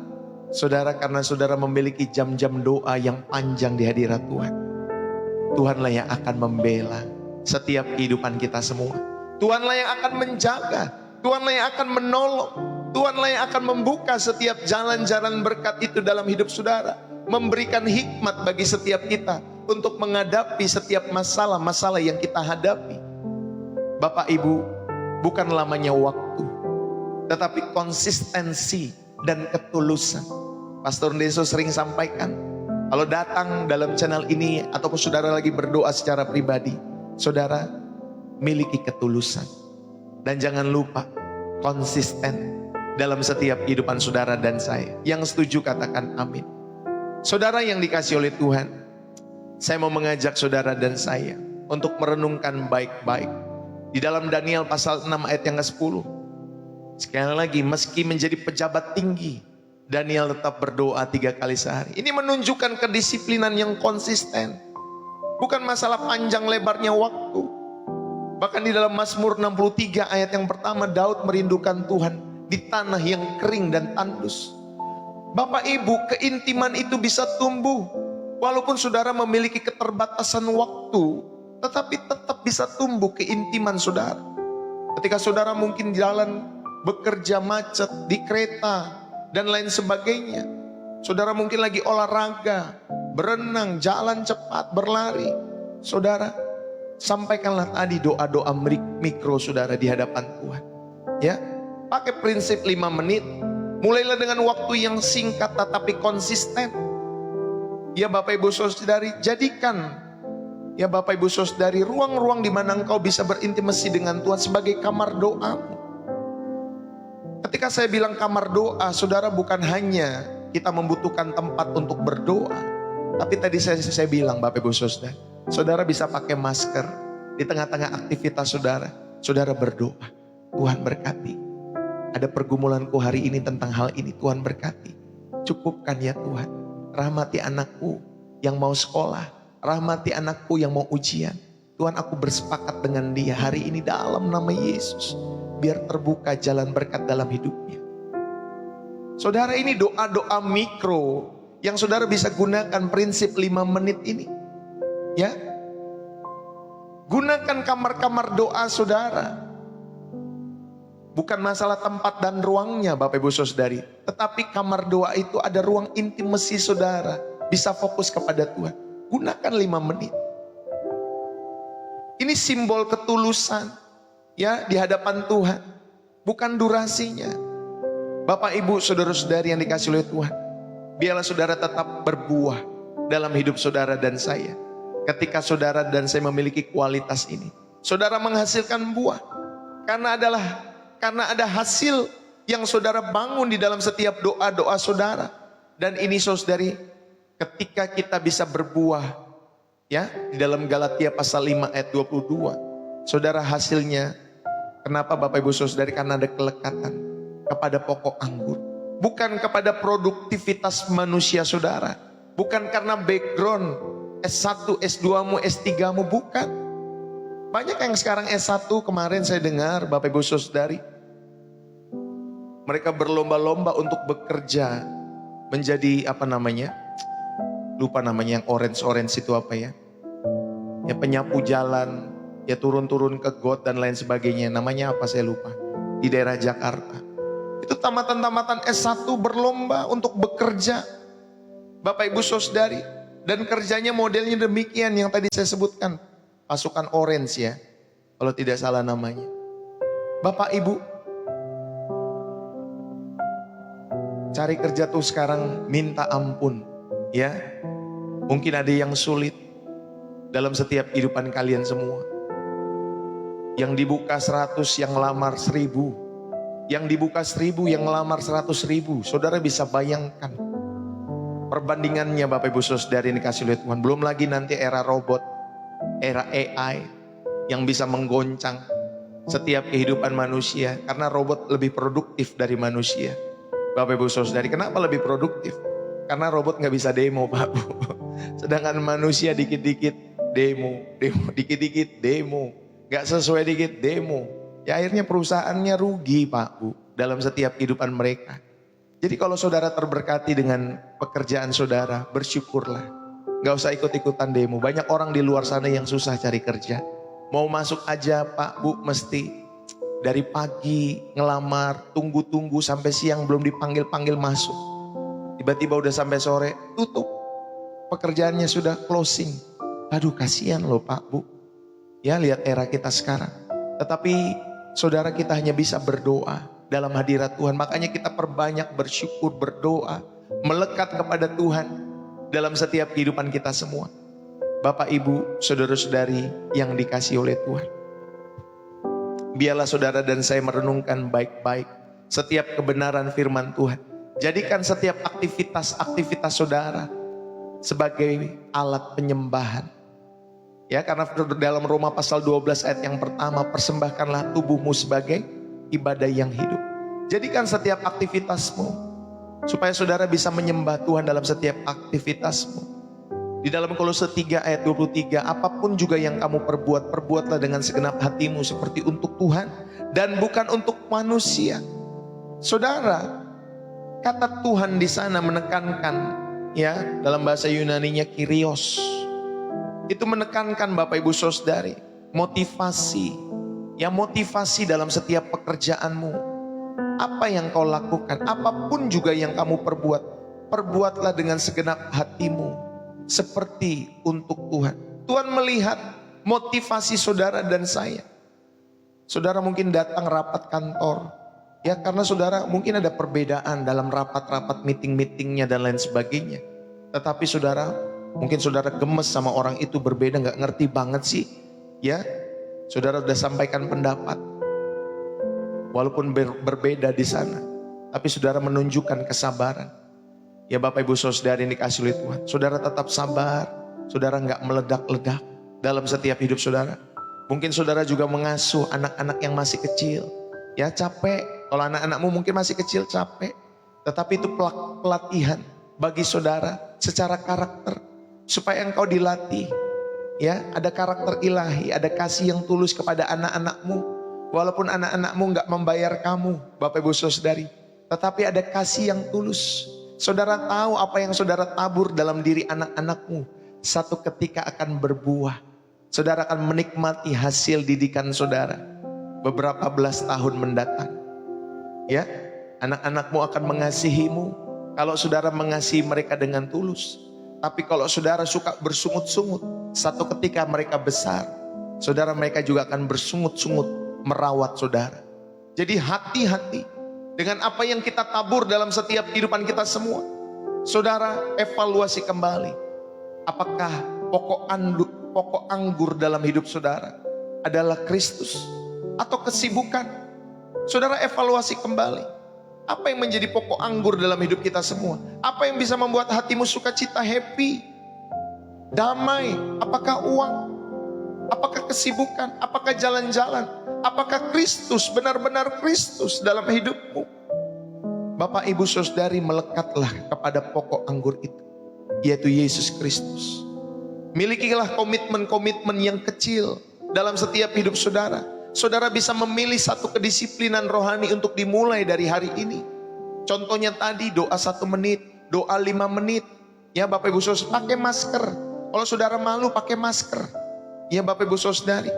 karena saudara memiliki jam-jam doa yang panjang di hadirat Tuhan, Tuhanlah yang akan membela setiap kehidupan kita semua. Tuhanlah yang akan menjaga, Tuhanlah yang akan menolong, Tuhanlah yang akan membuka setiap jalan-jalan berkat itu dalam hidup saudara. Memberikan hikmat bagi setiap kita untuk menghadapi setiap masalah-masalah yang kita hadapi. Bapak Ibu, bukan lamanya waktu, tetapi konsistensi dan ketulusan. Pastor Deso sering sampaikan, kalau datang dalam channel ini ataupun saudara lagi berdoa secara pribadi, saudara miliki ketulusan. Dan jangan lupa konsisten dalam setiap kehidupan saudara dan saya. Yang setuju katakan amin. Saudara yang dikasih oleh Tuhan, saya mau mengajak saudara dan saya untuk merenungkan baik-baik. Di dalam Daniel pasal 6 ayat yang ke-10. Sekali lagi, meski menjadi pejabat tinggi, Daniel tetap berdoa 3 kali sehari. Ini menunjukkan kedisiplinan yang konsisten. Bukan masalah panjang lebarnya waktu. Bahkan di dalam Mazmur 63 ayat yang pertama, Daud merindukan Tuhan di tanah yang kering dan tandus. Bapak Ibu, keintiman itu bisa tumbuh. Walaupun saudara memiliki keterbatasan waktu, tetapi tetap bisa tumbuh keintiman saudara. Ketika saudara mungkin jalan, bekerja macet, di kereta, dan lain sebagainya. Saudara mungkin lagi olahraga, berenang, jalan cepat, berlari. Saudara, sampaikanlah tadi doa-doa mikro saudara di hadapan Tuhan. Ya, pakai prinsip 5 menit. Mulailah dengan waktu yang singkat tetapi konsisten. Ya Bapak Ibu Saudari, jadikan ya Bapak Ibu Saudari ruang-ruang di mana engkau bisa berintimasi dengan Tuhan sebagai kamar doamu. Ketika saya bilang kamar doa, saudara, bukan hanya kita membutuhkan tempat untuk berdoa. Tapi tadi saya bilang Bapak Ibu Saudara, saudara bisa pakai masker di tengah-tengah aktivitas saudara. Saudara berdoa, Tuhan berkati. Ada pergumulanku hari ini tentang hal ini, Tuhan berkati. Cukupkan ya Tuhan, rahmati anakku yang mau sekolah, rahmati anakku yang mau ujian. Tuhan, aku bersepakat dengan dia hari ini dalam nama Yesus. Biar terbuka jalan berkat dalam hidupnya. Saudara, ini doa-doa mikro yang saudara bisa gunakan prinsip 5 menit ini. Ya, gunakan kamar-kamar doa saudara. Bukan masalah tempat dan ruangnya Bapak Ibu Saudari, tetapi kamar doa itu ada ruang intimasi saudara. Bisa fokus kepada Tuhan. Gunakan 5 menit. Ini simbol ketulusan. Ya, di hadapan Tuhan, bukan durasinya. Bapak Ibu saudara-saudari yang dikasih oleh Tuhan, biarlah saudara tetap berbuah dalam hidup saudara dan saya. Ketika saudara dan saya memiliki kualitas ini, saudara menghasilkan buah. Karena ada hasil yang saudara bangun di dalam setiap doa-doa saudara. Dan ini saudari, ketika kita bisa berbuah, ya, di dalam Galatia pasal 5 ayat 22. Saudara, hasilnya, kenapa Bapak Ibu Saudari? Karena ada kelekatan kepada pokok anggur. Bukan kepada produktivitas manusia saudara. Bukan karena background S1, S2mu, S3mu, bukan. Banyak yang sekarang S1, kemarin saya dengar Bapak Ibu Saudari, mereka berlomba-lomba untuk bekerja menjadi apa namanya? Lupa namanya, yang orange-orange itu apa ya? Ya, penyapu jalan. Ya, turun-turun ke got dan lain sebagainya. Namanya apa saya lupa. Di daerah Jakarta. Itu tamatan-tamatan S1 berlomba untuk bekerja. Bapak Ibu Saudari. Dan kerjanya modelnya demikian yang tadi saya sebutkan. Pasukan orange ya. Kalau tidak salah namanya. Bapak Ibu. Cari kerja tuh sekarang minta ampun. Ya. Mungkin ada yang sulit. Dalam setiap kehidupan kalian semua. Yang dibuka 100, yang lamar 1000. Yang dibuka 1000, yang lamar 100.000. Saudara bisa bayangkan perbandingannya Bapak Ibu Saudari yang dikasih oleh Tuhan. Belum lagi nanti era robot, era AI yang bisa menggoncang setiap kehidupan manusia. Karena robot lebih produktif dari manusia. Bapak Ibu Saudari, kenapa lebih produktif? Karena robot gak bisa demo Pak Bu. Sedangkan manusia dikit-dikit demo, dikit-dikit demo. Gak sesuai dikit demo. Ya akhirnya perusahaannya rugi Pak Bu. Dalam setiap kehidupan mereka. Jadi kalau saudara terberkati dengan pekerjaan saudara, bersyukurlah. Gak usah ikut-ikutan demo. Banyak orang di luar sana yang susah cari kerja. Mau masuk aja Pak Bu mesti dari pagi ngelamar, tunggu-tunggu sampai siang belum dipanggil-panggil masuk. Tiba-tiba udah sampai sore, tutup. Pekerjaannya sudah closing. Aduh kasihan loh Pak Bu. Ya, lihat era kita sekarang. Tetapi saudara, kita hanya bisa berdoa dalam hadirat Tuhan. Makanya kita perbanyak bersyukur, berdoa, melekat kepada Tuhan dalam setiap kehidupan kita semua. Bapak Ibu, saudara-saudari yang dikasihi oleh Tuhan. Biarlah saudara dan saya merenungkan baik-baik setiap kebenaran firman Tuhan. Jadikan setiap aktivitas saudara sebagai alat penyembahan. Ya, karena dalam Roma pasal 12 ayat yang pertama, persembahkanlah tubuhmu sebagai ibadah yang hidup. Jadikan setiap aktivitasmu supaya saudara bisa menyembah Tuhan dalam setiap aktivitasmu. Di dalam Kolose 3 ayat 23, apapun juga yang kamu perbuat, perbuatlah dengan segenap hatimu seperti untuk Tuhan dan bukan untuk manusia. Saudara, kata Tuhan di sana menekankan, ya, dalam bahasa Yunaninya kyrios. Itu menekankan Bapak Ibu Saudari, motivasi. Ya, motivasi dalam setiap pekerjaanmu. Apa yang kau lakukan, apapun juga yang kamu perbuat, perbuatlah dengan segenap hatimu seperti untuk Tuhan. Tuhan melihat motivasi saudara dan saya. Saudara mungkin datang rapat kantor, ya, karena saudara mungkin ada perbedaan dalam rapat-rapat meeting-meetingnya dan lain sebagainya. Tetapi saudara, mungkin saudara gemes sama orang itu, berbeda, gak ngerti banget sih, ya. Saudara sudah sampaikan pendapat, walaupun berbeda di sana, tapi saudara menunjukkan kesabaran. Ya Bapak Ibu Saudari yang dikasihi oleh Tuhan, saudara tetap sabar, saudara gak meledak-ledak dalam setiap hidup saudara. Mungkin saudara juga mengasuh anak-anak yang masih kecil, ya, capek. Kalau anak-anakmu mungkin masih kecil, capek. Tetapi itu pelatihan bagi saudara secara karakter, supaya engkau dilatih, ya, ada karakter ilahi, ada kasih yang tulus kepada anak-anakmu. Walaupun anak-anakmu gak membayar kamu, Bapak Ibu Saudari, tetapi ada kasih yang tulus. Saudara tahu apa yang saudara tabur dalam diri anak-anakmu, satu ketika akan berbuah. Saudara akan menikmati hasil didikan saudara beberapa belas tahun mendatang. Ya, anak-anakmu akan mengasihimu kalau saudara mengasihi mereka dengan tulus. Tapi kalau saudara suka bersungut-sungut, satu ketika mereka besar, saudara, mereka juga akan bersungut-sungut merawat saudara. Jadi hati-hati dengan apa yang kita tabur dalam setiap kehidupan kita semua. Saudara, evaluasi kembali. Apakah pokok anggur dalam hidup saudara adalah Kristus atau kesibukan? Saudara, evaluasi kembali. Apa yang menjadi pokok anggur dalam hidup kita semua? Apa yang bisa membuat hatimu sukacita, happy, damai? Apakah uang? Apakah kesibukan? Apakah jalan-jalan? Apakah Kristus, benar-benar Kristus dalam hidupmu? Bapak Ibu Saudari, melekatlah kepada pokok anggur itu, yaitu Yesus Kristus. Milikilah komitmen-komitmen yang kecil dalam setiap hidup saudara. Saudara bisa memilih satu kedisiplinan rohani untuk dimulai dari hari ini. Contohnya tadi, doa 1 menit, doa 5 menit. Ya Bapak Ibu Saudari, pakai masker. Kalau saudara malu, pakai masker. Ya Bapak Ibu Saudari.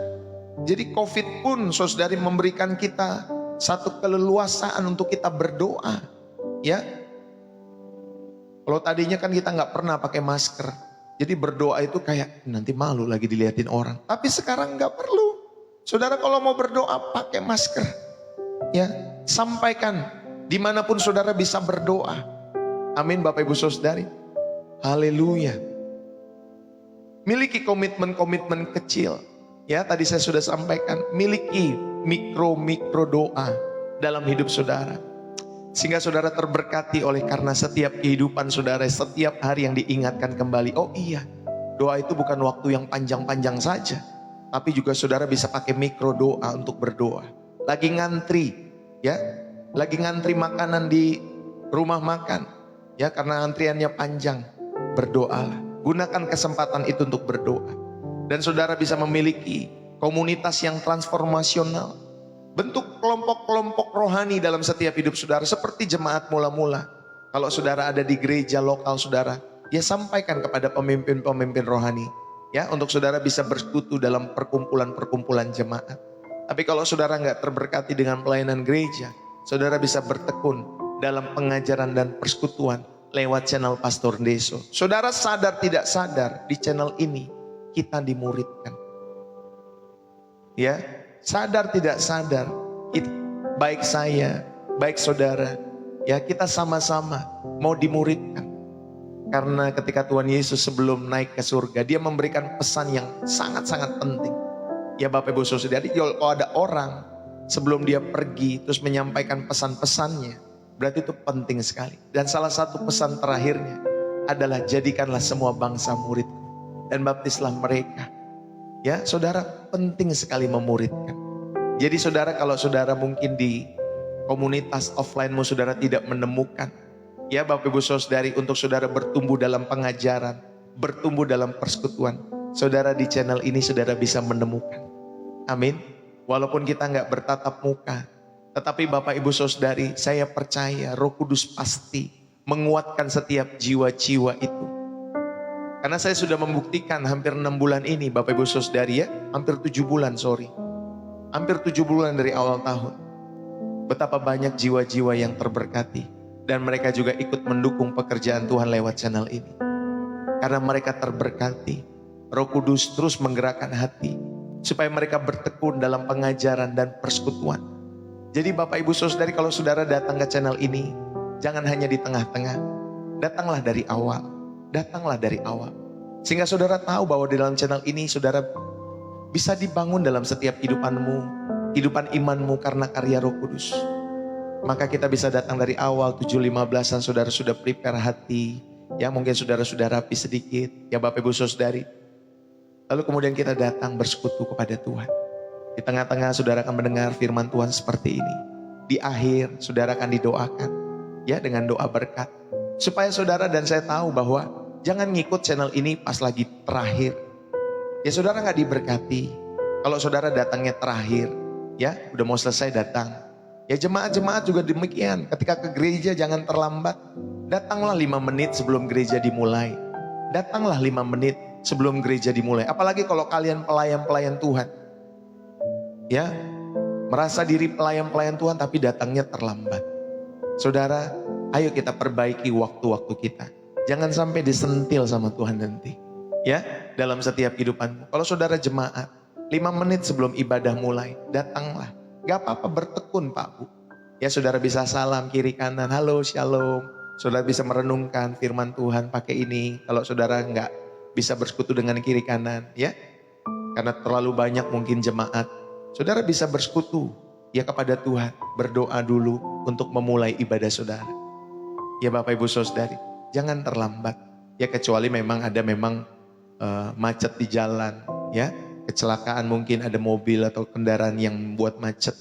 Jadi COVID pun saudari memberikan kita satu keleluasaan untuk kita berdoa. Ya, kalau tadinya kan kita nggak pernah pakai masker, jadi berdoa itu kayak nanti malu lagi dilihatin orang. Tapi sekarang nggak perlu. Saudara kalau mau berdoa pakai masker. Ya, sampaikan dimanapun saudara bisa berdoa. Amin Bapak Ibu Saudari. Haleluya. Miliki komitmen-komitmen kecil. Ya, tadi saya sudah sampaikan, miliki mikro doa dalam hidup saudara. Sehingga saudara terberkati oleh karena setiap kehidupan saudara, setiap hari yang diingatkan kembali. Oh iya, doa itu bukan waktu yang panjang-panjang saja, tapi juga saudara bisa pakai mikro doa untuk berdoa. Lagi ngantri, ya, lagi ngantri makanan di rumah makan, ya, karena antriannya panjang, berdoalah. Gunakan kesempatan itu untuk berdoa. Dan saudara bisa memiliki komunitas yang transformasional. Bentuk kelompok-kelompok rohani dalam setiap hidup saudara. Seperti jemaat mula-mula. Kalau saudara ada di gereja lokal saudara, ya sampaikan kepada pemimpin-pemimpin rohani. Ya, untuk saudara bisa bersekutu dalam perkumpulan-perkumpulan jemaat. Tapi kalau saudara nggak terberkati dengan pelayanan gereja, saudara bisa bertekun dalam pengajaran dan persekutuan lewat channel Pastor Deso. Saudara sadar tidak sadar, di channel ini kita dimuridkan. Ya, sadar tidak sadar, baik saya, baik saudara, ya, kita sama-sama mau dimuridkan. Karena ketika Tuhan Yesus sebelum naik ke surga, dia memberikan pesan yang sangat-sangat penting. Ya Bapak Ibu Saudari, kalau ada orang sebelum dia pergi terus menyampaikan pesan-pesannya, berarti itu penting sekali. Dan salah satu pesan terakhirnya adalah jadikanlah semua bangsa muridku dan baptislah mereka. Ya saudara, penting sekali memuridkan. Jadi saudara, kalau saudara mungkin di komunitas offline-mu saudara tidak menemukan Ya Bapak Ibu Saudari, untuk saudara bertumbuh dalam pengajaran, bertumbuh dalam persekutuan, saudara di channel ini saudara bisa menemukan. Amin. Walaupun kita nggak bertatap muka, tetapi Bapak Ibu Saudari, saya percaya Roh Kudus pasti menguatkan setiap jiwa-jiwa itu. Karena saya sudah membuktikan hampir 6 bulan ini Bapak Ibu Saudari ya, hampir 7 bulan hampir 7 bulan dari awal tahun. Betapa banyak jiwa-jiwa yang terberkati. Dan mereka juga ikut mendukung pekerjaan Tuhan lewat channel ini. Karena mereka terberkati, Roh Kudus terus menggerakkan hati supaya mereka bertekun dalam pengajaran dan persekutuan. Jadi Bapak Ibu Saudari, kalau saudara datang ke channel ini, jangan hanya di tengah-tengah. Datanglah dari awal. Datanglah dari awal. Sehingga saudara tahu bahwa di dalam channel ini saudara bisa dibangun dalam setiap kehidupanmu, kehidupan imanmu karena karya Roh Kudus. Maka kita bisa datang dari awal 7.15an, saudara sudah prepare hati. Ya mungkin saudara sudah rapi sedikit. Ya Bapak Ibu Saudari. Lalu kemudian kita datang bersekutu kepada Tuhan. Di tengah-tengah saudara akan mendengar firman Tuhan seperti ini. Di akhir saudara akan didoakan. Ya dengan doa berkat. Supaya saudara dan saya tahu bahwa jangan ngikut channel ini pas lagi terakhir. Ya saudara gak diberkati. Kalau saudara datangnya terakhir. Ya udah mau selesai datang. Ya jemaat-jemaat juga demikian. Ketika ke gereja jangan terlambat. Datanglah 5 menit sebelum gereja dimulai. Datanglah 5 menit sebelum gereja dimulai. Apalagi kalau kalian pelayan-pelayan Tuhan. Ya, merasa diri pelayan-pelayan Tuhan tapi datangnya terlambat. Saudara, ayo kita perbaiki waktu-waktu kita. Jangan sampai disentil sama Tuhan nanti. Ya, dalam setiap kehidupanmu. Kalau saudara jemaat, 5 menit sebelum ibadah mulai, datanglah. Gak apa-apa, bertekun Pak Bu. Ya saudara bisa salam kiri kanan, halo shalom. Saudara bisa merenungkan firman Tuhan pakai ini. Kalau saudara gak bisa bersekutu dengan kiri kanan ya. Karena terlalu banyak mungkin jemaat. Saudara bisa bersekutu ya kepada Tuhan. Berdoa dulu untuk memulai ibadah saudara. Ya Bapak Ibu Saudari, jangan terlambat. Ya kecuali memang ada macet di jalan ya. Kecelakaan mungkin ada mobil atau kendaraan yang membuat macet.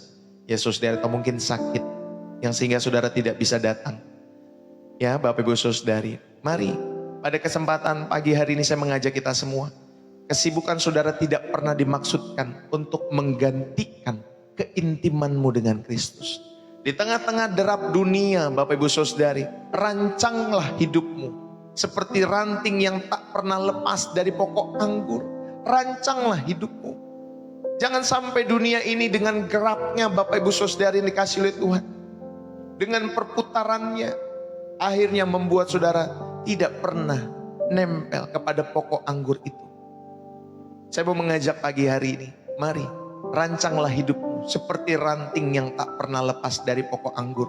Ya saudara, atau mungkin sakit. Yang sehingga saudara tidak bisa datang. Ya Bapak Ibu Saudari, mari pada kesempatan pagi hari ini saya mengajak kita semua. Kesibukan saudara tidak pernah dimaksudkan untuk menggantikan keintimanmu dengan Kristus. Di tengah-tengah derap dunia Bapak Ibu Saudari, rancanglah hidupmu. Seperti ranting yang tak pernah lepas dari pokok anggur. Rancanglah hidupmu. Jangan sampai dunia ini dengan gerapnya Bapak Ibu Saudari yang dikasih oleh Tuhan. Dengan perputarannya. Akhirnya membuat saudara tidak pernah nempel kepada pokok anggur itu. Saya mau mengajak pagi hari ini. Mari rancanglah hidupmu. Seperti ranting yang tak pernah lepas dari pokok anggur.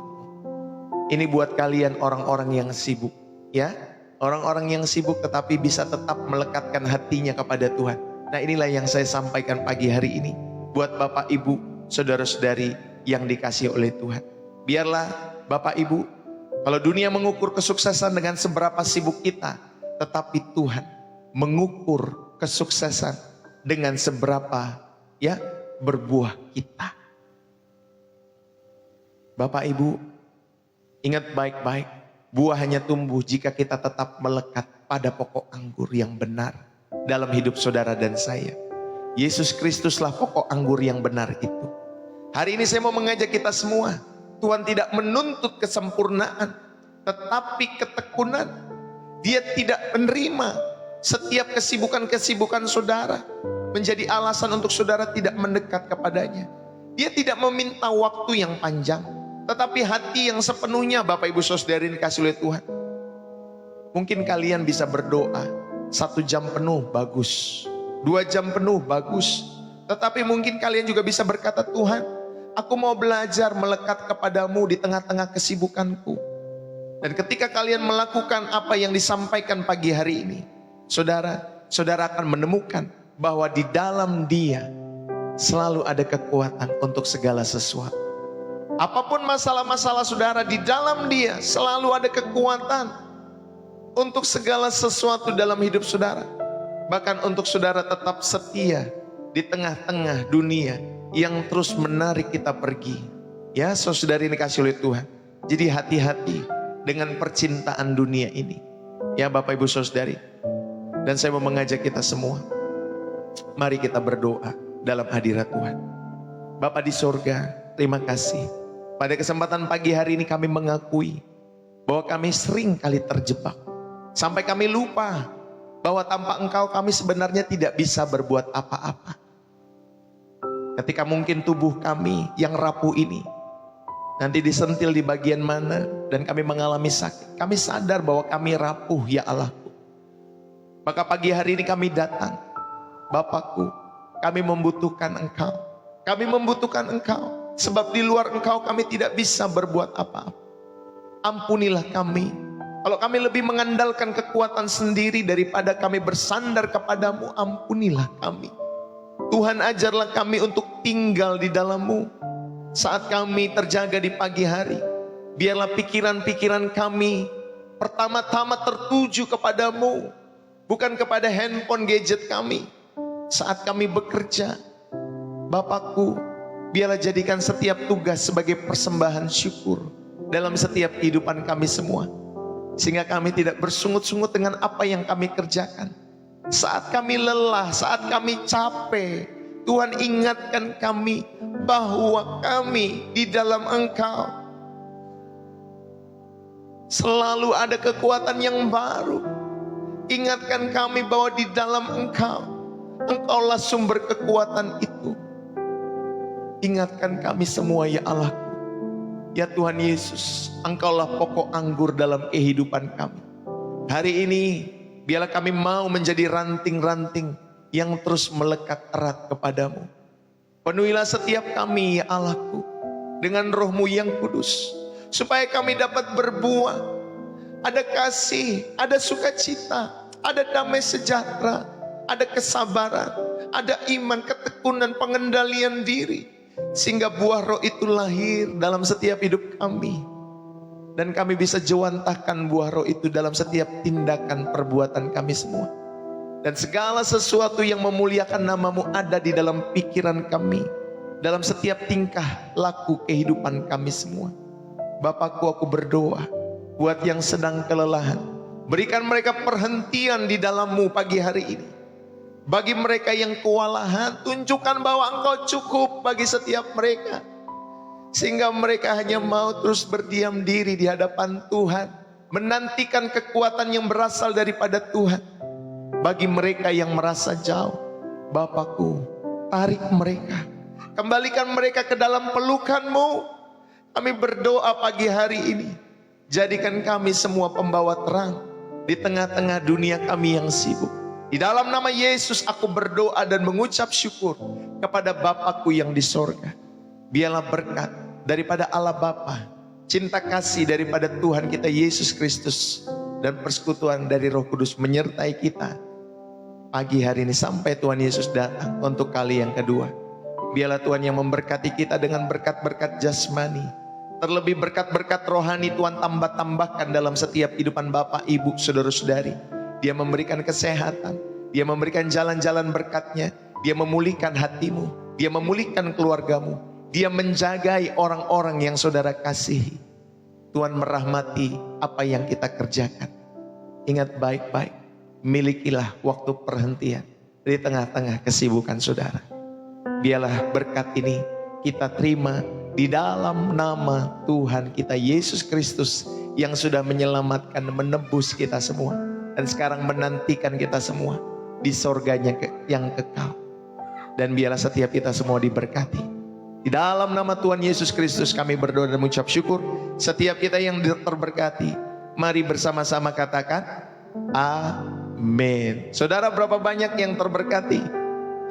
Ini buat kalian orang-orang yang sibuk. Ya. Orang-orang yang sibuk tetapi bisa tetap melekatkan hatinya kepada Tuhan. Nah inilah yang saya sampaikan pagi hari ini. Buat Bapak Ibu, saudara-saudari yang dikasihi oleh Tuhan. Biarlah Bapak Ibu, kalau dunia mengukur kesuksesan dengan seberapa sibuk kita. Tetapi Tuhan mengukur kesuksesan dengan seberapa ya berbuah kita. Bapak Ibu, ingat baik-baik. Buah hanya tumbuh jika kita tetap melekat pada pokok anggur yang benar dalam hidup saudara dan saya. Yesus Kristuslah pokok anggur yang benar itu. Hari ini saya mau mengajak kita semua. Tuhan tidak menuntut kesempurnaan, tetapi ketekunan. Dia tidak menerima setiap kesibukan-kesibukan saudara menjadi alasan untuk saudara tidak mendekat kepadanya. Dia tidak meminta waktu yang panjang, tetapi hati yang sepenuhnya Bapak Ibu Saudari dikasih oleh Tuhan. Mungkin kalian bisa berdoa 1 jam penuh bagus, 2 jam penuh bagus. Tetapi mungkin kalian juga bisa berkata, Tuhan aku mau belajar melekat kepadamu di tengah-tengah kesibukanku. Dan ketika kalian melakukan apa yang disampaikan pagi hari ini, saudara akan menemukan bahwa di dalam Dia selalu ada kekuatan untuk segala sesuatu. Apapun masalah-masalah saudara, di dalam Dia selalu ada kekuatan untuk segala sesuatu dalam hidup saudara. Bahkan untuk saudara tetap setia di tengah-tengah dunia yang terus menarik kita pergi. Ya saudari ini kasih oleh Tuhan. Jadi hati-hati dengan percintaan dunia ini. Ya Bapak Ibu Saudari, dan saya mau mengajak kita semua, mari kita berdoa dalam hadirat Tuhan. Bapa di sorga, terima kasih. Pada kesempatan pagi hari ini kami mengakui bahwa kami sering kali terjebak. Sampai kami lupa bahwa tanpa Engkau kami sebenarnya tidak bisa berbuat apa-apa. Ketika mungkin tubuh kami yang rapuh ini nanti disentil di bagian mana dan kami mengalami sakit, kami sadar bahwa kami rapuh ya Allahku. Maka pagi hari ini kami datang, Bapakku, kami membutuhkan Engkau. Kami membutuhkan Engkau, sebab di luar Engkau kami tidak bisa berbuat apa-apa. Ampunilah kami, kalau kami lebih mengandalkan kekuatan sendiri daripada kami bersandar kepadamu, ampunilah kami. Tuhan, ajarlah kami untuk tinggal di dalam-Mu. Saat kami terjaga di pagi hari, biarlah pikiran-pikiran kami pertama-tama tertuju kepadamu, bukan kepada handphone gadget kami. Saat kami bekerja, Bapakku, biarlah jadikan setiap tugas sebagai persembahan syukur dalam setiap kehidupan kami semua, sehingga kami tidak bersungut-sungut dengan apa yang kami kerjakan. Saat kami lelah, saat kami capek, Tuhan ingatkan kami bahwa kami di dalam Engkau selalu ada kekuatan yang baru. Ingatkan kami bahwa di dalam Engkau, Engkaulah sumber kekuatan itu. Ingatkan kami semua ya Allahku. Ya Tuhan Yesus, Engkaulah pokok anggur dalam kehidupan kami. Hari ini biarlah kami mau menjadi ranting-ranting yang terus melekat erat kepadamu. Penuhilah setiap kami ya Allahku dengan roh-Mu yang kudus, supaya kami dapat berbuah. Ada kasih, ada sukacita, ada damai sejahtera, ada kesabaran, ada iman, ketekunan, pengendalian diri. Sehingga buah roh itu lahir dalam setiap hidup kami. Dan kami bisa jawantahkan buah roh itu dalam setiap tindakan perbuatan kami semua. Dan segala sesuatu yang memuliakan nama-Mu ada di dalam pikiran kami, dalam setiap tingkah laku kehidupan kami semua. Bapakku, aku berdoa buat yang sedang kelelahan, berikan mereka perhentian di dalam-Mu pagi hari ini. Bagi mereka yang kewalahan, tunjukkan bahwa Engkau cukup bagi setiap mereka, sehingga mereka hanya mau terus berdiam diri di hadapan Tuhan, menantikan kekuatan yang berasal daripada Tuhan. Bagi mereka yang merasa jauh, Bapakku, tarik mereka, kembalikan mereka ke dalam pelukan-Mu. Kami berdoa pagi hari ini, jadikan kami semua pembawa terang di tengah-tengah dunia kami yang sibuk. Di dalam nama Yesus aku berdoa dan mengucap syukur kepada Bapakku yang di sorga. Biarlah berkat daripada Allah Bapa, cinta kasih daripada Tuhan kita Yesus Kristus, dan persekutuan dari Roh Kudus menyertai kita pagi hari ini sampai Tuhan Yesus datang untuk kali yang kedua. Biarlah Tuhan yang memberkati kita dengan berkat-berkat jasmani, terlebih berkat-berkat rohani Tuhan tambah-tambahkan dalam setiap kehidupan Bapak, Ibu, saudara-saudari. Dia memberikan kesehatan, Dia memberikan jalan-jalan berkat-Nya, Dia memulihkan hatimu, Dia memulihkan keluargamu, Dia menjagai orang-orang yang saudara kasihi. Tuhan merahmati apa yang kita kerjakan. Ingat baik-baik, milikilah waktu perhentian di tengah-tengah kesibukan saudara. Biarlah berkat ini kita terima di dalam nama Tuhan kita Yesus Kristus, yang sudah menyelamatkan, menebus kita semua, dan sekarang menantikan kita semua di sorganya yang kekal. Dan biarlah setiap kita semua diberkati. Di dalam nama Tuhan Yesus Kristus kami berdoa dan mengucap syukur. Setiap kita yang terberkati, mari bersama-sama katakan amin. Saudara, berapa banyak yang terberkati?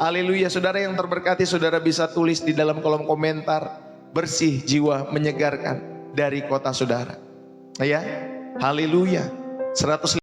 Haleluya. Saudara yang terberkati, saudara bisa tulis di dalam kolom komentar, bersih jiwa menyegarkan dari kota saudara. Ya, haleluya. 150